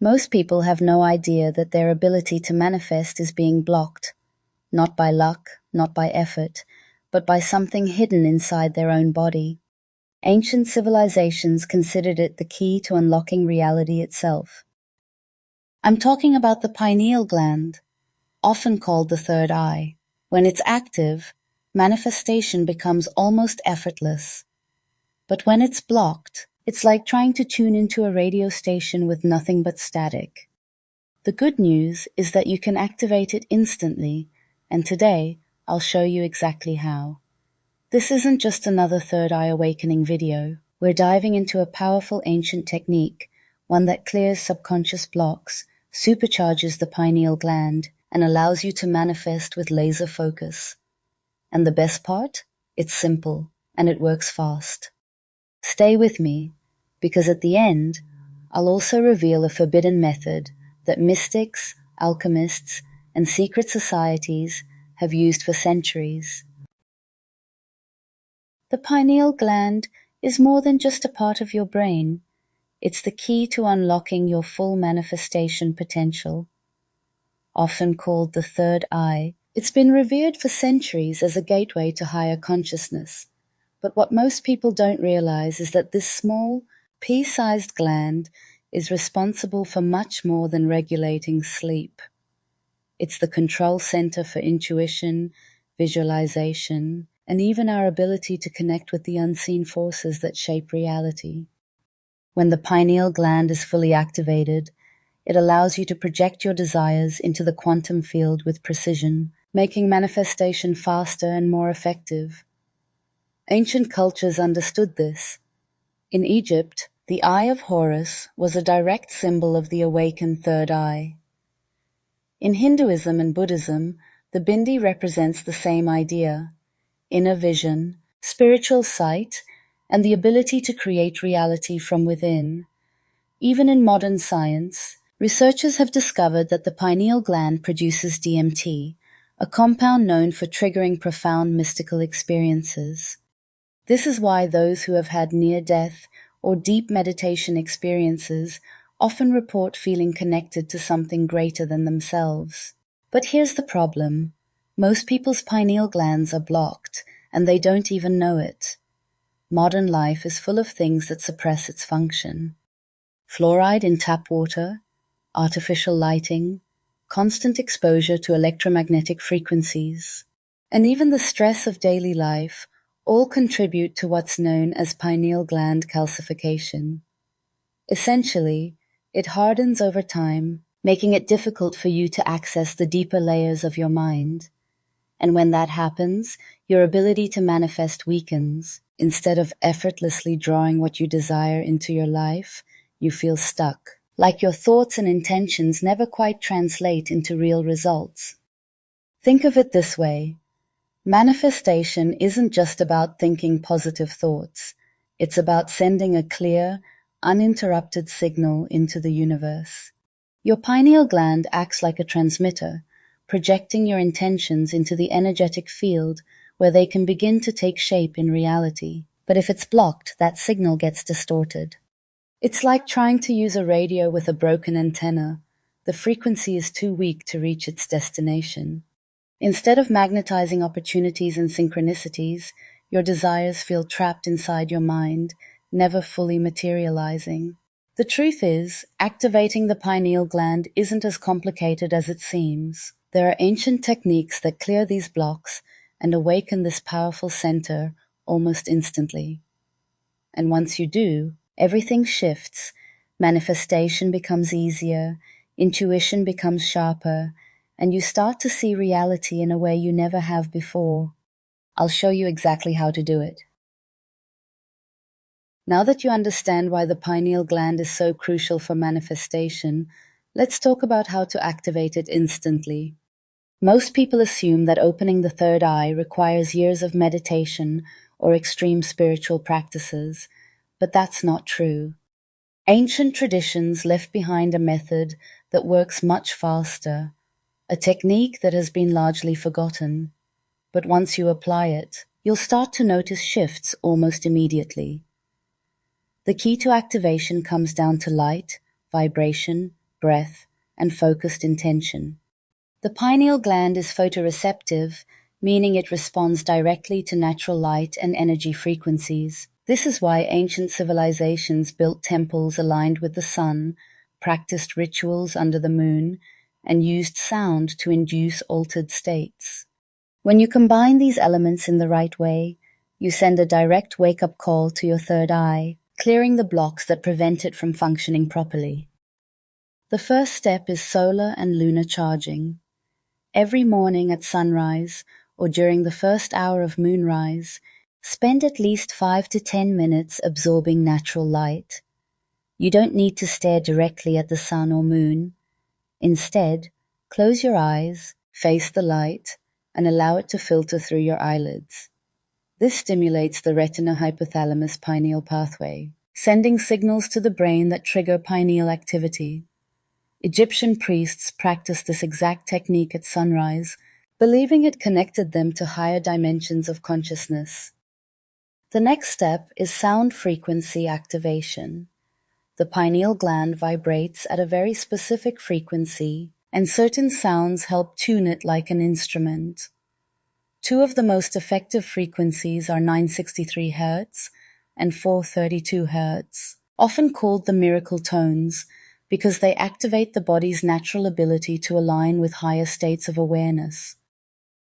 Most people have no idea that their ability to manifest is being blocked, not by luck, not by effort, but by something hidden inside their own body. Ancient civilizations considered it the key to unlocking reality itself. I'm talking about the pineal gland, often called the third eye. When it's active, manifestation becomes almost effortless. But when it's blocked, it's like trying to tune into a radio station with nothing but static. The good news is that you can activate it instantly, and today I'll show you exactly how. This isn't just another third eye awakening video. We're diving into a powerful ancient technique, one that clears subconscious blocks, supercharges the pineal gland, and allows you to manifest with laser focus. And the best part? It's simple, and it works fast. Stay with me, because at the end, I'll also reveal a forbidden method that mystics, alchemists, and secret societies have used for centuries. The pineal gland is more than just a part of your brain. It's the key to unlocking your full manifestation potential. Often called the third eye, it's been revered for centuries as a gateway to higher consciousness. But what most people don't realize is that this small, pea-sized gland is responsible for much more than regulating sleep. It's the control center for intuition, visualization, and even our ability to connect with the unseen forces that shape reality. When the pineal gland is fully activated, it allows you to project your desires into the quantum field with precision, making manifestation faster and more effective. Ancient cultures understood this. In Egypt, the Eye of Horus was a direct symbol of the awakened third eye. In Hinduism and Buddhism, the bindi represents the same idea: inner vision, spiritual sight, and the ability to create reality from within. Even in modern science, researchers have discovered that the pineal gland produces DMT, a compound known for triggering profound mystical experiences. This is why those who have had near-death or deep meditation experiences often report feeling connected to something greater than themselves. But here's the problem. Most people's pineal glands are blocked, and they don't even know it. Modern life is full of things that suppress its function. Fluoride in tap water, artificial lighting, constant exposure to electromagnetic frequencies, and even the stress of daily life all contribute to what's known as pineal gland calcification. Essentially, it hardens over time, making it difficult for you to access the deeper layers of your mind. And when that happens, your ability to manifest weakens. Instead of effortlessly drawing what you desire into your life, you feel stuck, like your thoughts and intentions never quite translate into real results. Think of it this way. Manifestation isn't just about thinking positive thoughts. It's about sending a clear, uninterrupted signal into the universe. Your pineal gland acts like a transmitter, projecting your intentions into the energetic field where they can begin to take shape in reality. But if it's blocked, that signal gets distorted. It's like trying to use a radio with a broken antenna. The frequency is too weak to reach its destination. Instead of magnetizing opportunities and synchronicities, your desires feel trapped inside your mind, never fully materializing. The truth is, activating the pineal gland isn't as complicated as it seems. There are ancient techniques that clear these blocks and awaken this powerful center almost instantly. And once you do, everything shifts. Manifestation becomes easier, intuition becomes sharper, and you start to see reality in a way you never have before. I'll show you exactly how to do it. Now that you understand why the pineal gland is so crucial for manifestation, let's talk about how to activate it instantly. Most people assume that opening the third eye requires years of meditation or extreme spiritual practices, but that's not true. Ancient traditions left behind a method that works much faster, a technique that has been largely forgotten. But once you apply it, you'll start to notice shifts almost immediately. The key to activation comes down to light, vibration, breath, and focused intention. The pineal gland is photoreceptive, meaning it responds directly to natural light and energy frequencies. This is why ancient civilizations built temples aligned with the sun, practiced rituals under the moon, and used sound to induce altered states. When you combine these elements in the right way, you send a direct wake-up call to your third eye, clearing the blocks that prevent it from functioning properly. The first step is solar and lunar charging. Every morning at sunrise or during the first hour of moonrise, spend at least 5 to 10 minutes absorbing natural light. You don't need to stare directly at the sun or moon. Instead, close your eyes, face the light, and allow it to filter through your eyelids. This stimulates the retina-hypothalamus pineal pathway, sending signals to the brain that trigger pineal activity. Egyptian priests practiced this exact technique at sunrise, believing it connected them to higher dimensions of consciousness. The next step is sound frequency activation. The pineal gland vibrates at a very specific frequency, and certain sounds help tune it like an instrument. Two of the most effective frequencies are 963 Hz and 432 Hz, often called the miracle tones, because they activate the body's natural ability to align with higher states of awareness.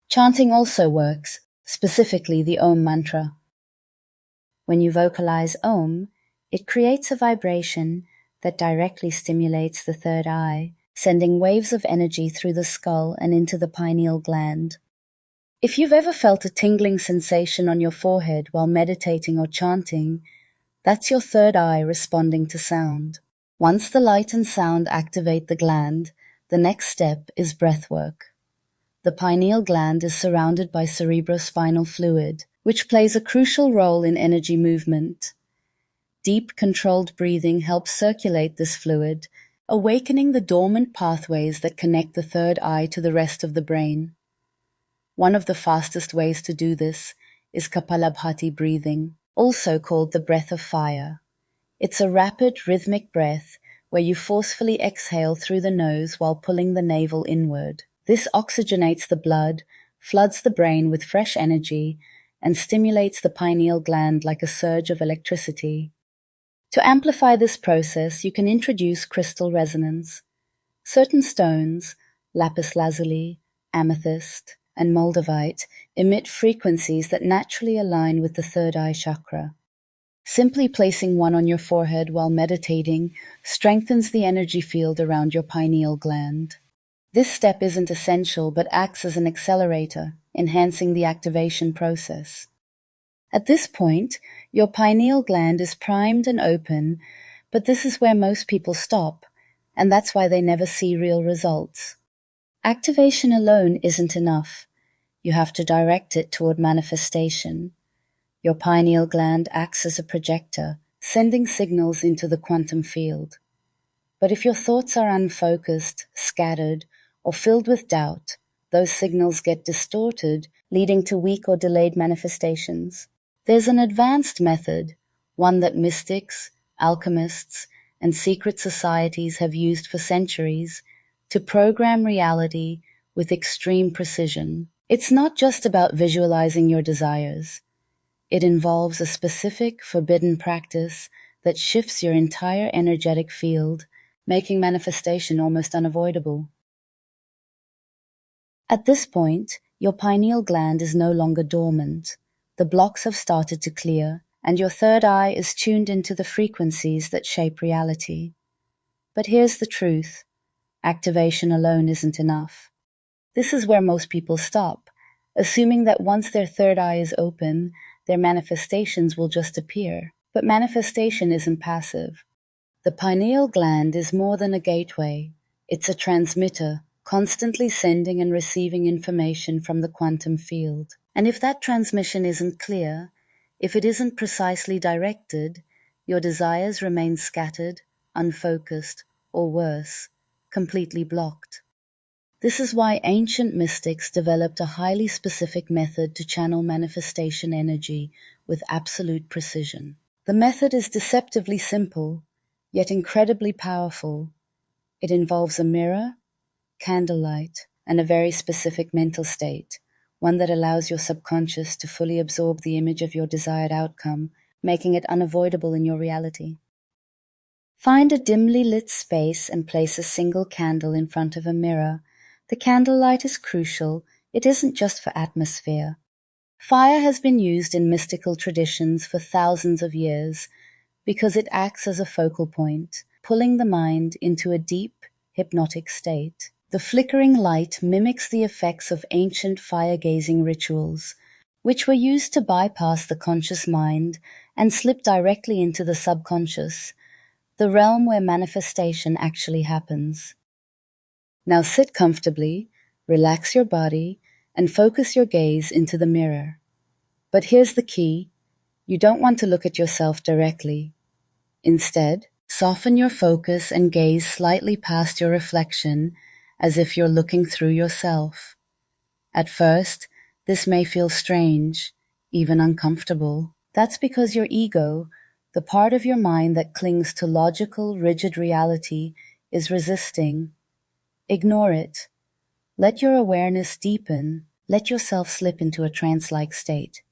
Chanting also works, specifically the Om mantra. When you vocalize Om, it creates a vibration that directly stimulates the third eye, sending waves of energy through the skull and into the pineal gland. If you've ever felt a tingling sensation on your forehead while meditating or chanting, that's your third eye responding to sound. Once the light and sound activate the gland, the next step is breath work. The pineal gland is surrounded by cerebrospinal fluid, which plays a crucial role in energy movement. Deep, controlled breathing helps circulate this fluid, awakening the dormant pathways that connect the third eye to the rest of the brain. One of the fastest ways to do this is Kapalabhati breathing, also called the breath of fire. It's a rapid, rhythmic breath where you forcefully exhale through the nose while pulling the navel inward. This oxygenates the blood, floods the brain with fresh energy, and stimulates the pineal gland like a surge of electricity. To amplify this process, you can introduce crystal resonance. Certain stones, lapis lazuli, amethyst, and moldavite, emit frequencies that naturally align with the third eye chakra. Simply placing one on your forehead while meditating strengthens the energy field around your pineal gland. This step isn't essential but acts as an accelerator, enhancing the activation process. At this point, your pineal gland is primed and open, but this is where most people stop, and that's why they never see real results. Activation alone isn't enough. You have to direct it toward manifestation. Your pineal gland acts as a projector, sending signals into the quantum field. But if your thoughts are unfocused, scattered, or filled with doubt, those signals get distorted, leading to weak or delayed manifestations. There's an advanced method, one that mystics, alchemists, and secret societies have used for centuries, to program reality with extreme precision. It's not just about visualizing your desires. It involves a specific, forbidden practice that shifts your entire energetic field, making manifestation almost unavoidable. At this point, your pineal gland is no longer dormant. The blocks have started to clear, and your third eye is tuned into the frequencies that shape reality. But here's the truth. Activation alone isn't enough. This is where most people stop, assuming that once their third eye is open, their manifestations will just appear. But manifestation isn't passive. The pineal gland is more than a gateway. It's a transmitter, constantly sending and receiving information from the quantum field. And if that transmission isn't clear, if it isn't precisely directed, your desires remain scattered, unfocused, or worse, completely blocked. This is why ancient mystics developed a highly specific method to channel manifestation energy with absolute precision. The method is deceptively simple, yet incredibly powerful. It involves a mirror, candlelight, and a very specific mental state, one that allows your subconscious to fully absorb the image of your desired outcome, making it unavoidable in your reality. Find a dimly lit space and place a single candle in front of a mirror. The candlelight is crucial. It isn't just for atmosphere. Fire has been used in mystical traditions for thousands of years because it acts as a focal point, pulling the mind into a deep, hypnotic state. The flickering light mimics the effects of ancient fire-gazing rituals, which were used to bypass the conscious mind and slip directly into the subconscious, the realm where manifestation actually happens. Now sit comfortably, relax your body, and focus your gaze into the mirror. But here's the key: you don't want to look at yourself directly. Instead, soften your focus and gaze slightly past your reflection, as if you're looking through yourself. At first, this may feel strange, even uncomfortable. That's because your ego, the part of your mind that clings to logical, rigid reality, is resisting. Ignore it. Let your awareness deepen. Let yourself slip into a trance-like state.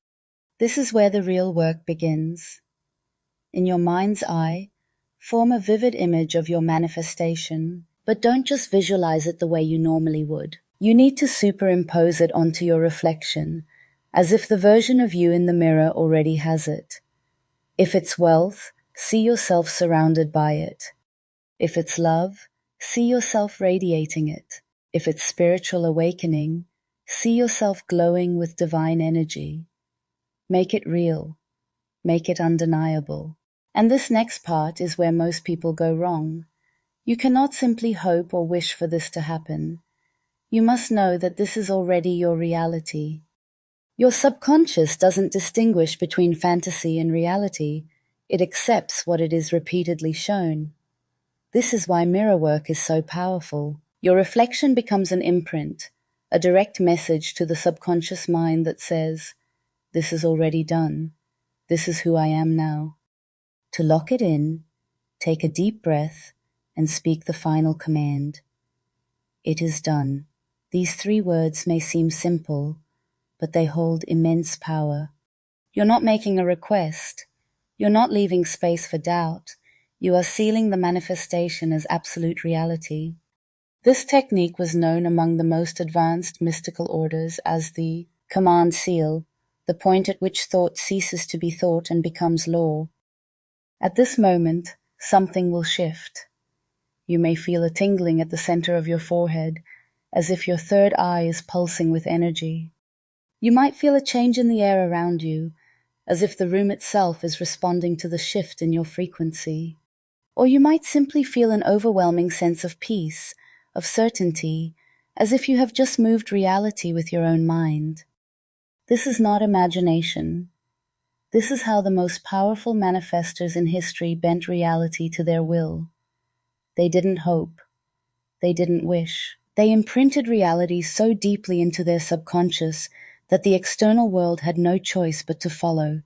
This is where the real work begins. In your mind's eye, form a vivid image of your manifestation, but don't just visualize it the way you normally would. You need to superimpose it onto your reflection, as if the version of you in the mirror already has it. If it's wealth, see yourself surrounded by it. If it's love, see yourself radiating it. If it's spiritual awakening, see yourself glowing with divine energy. Make it real. Make it undeniable. And this next part is where most people go wrong. You cannot simply hope or wish for this to happen. You must know that this is already your reality. Your subconscious doesn't distinguish between fantasy and reality. It accepts what it is repeatedly shown. This is why mirror work is so powerful. Your reflection becomes an imprint, a direct message to the subconscious mind that says, "This is already done. This is who I am now." To lock it in, take a deep breath and speak the final command. It is done. These 3 words may seem simple, but they hold immense power. You're not making a request. You're not leaving space for doubt. You are sealing the manifestation as absolute reality. This technique was known among the most advanced mystical orders as the command seal, the point at which thought ceases to be thought and becomes law. At this moment, something will shift. You may feel a tingling at the center of your forehead, as if your third eye is pulsing with energy. You might feel a change in the air around you, as if the room itself is responding to the shift in your frequency. Or you might simply feel an overwhelming sense of peace, of certainty, as if you have just moved reality with your own mind. This is not imagination. This is how the most powerful manifestors in history bent reality to their will. They didn't hope. They didn't wish. They imprinted reality so deeply into their subconscious that the external world had no choice but to follow.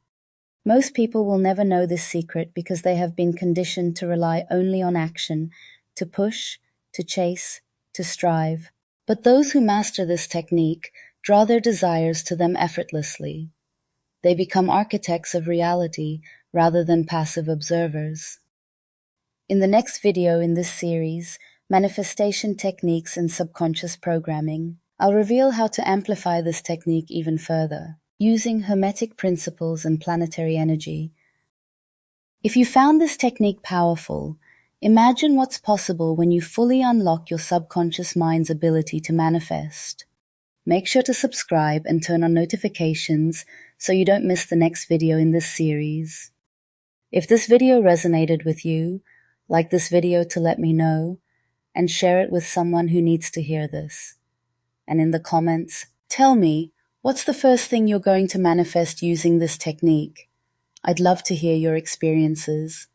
Most people will never know this secret because they have been conditioned to rely only on action, to push, to chase, to strive. But those who master this technique draw their desires to them effortlessly. They become architects of reality rather than passive observers. In the next video in this series, Manifestation Techniques and Subconscious Programming, I'll reveal how to amplify this technique even further, using Hermetic principles and planetary energy. If you found this technique powerful, imagine what's possible when you fully unlock your subconscious mind's ability to manifest. Make sure to subscribe and turn on notifications so you don't miss the next video in this series. If this video resonated with you, like this video to let me know, and share it with someone who needs to hear this. And in the comments, tell me, what's the first thing you're going to manifest using this technique? I'd love to hear your experiences.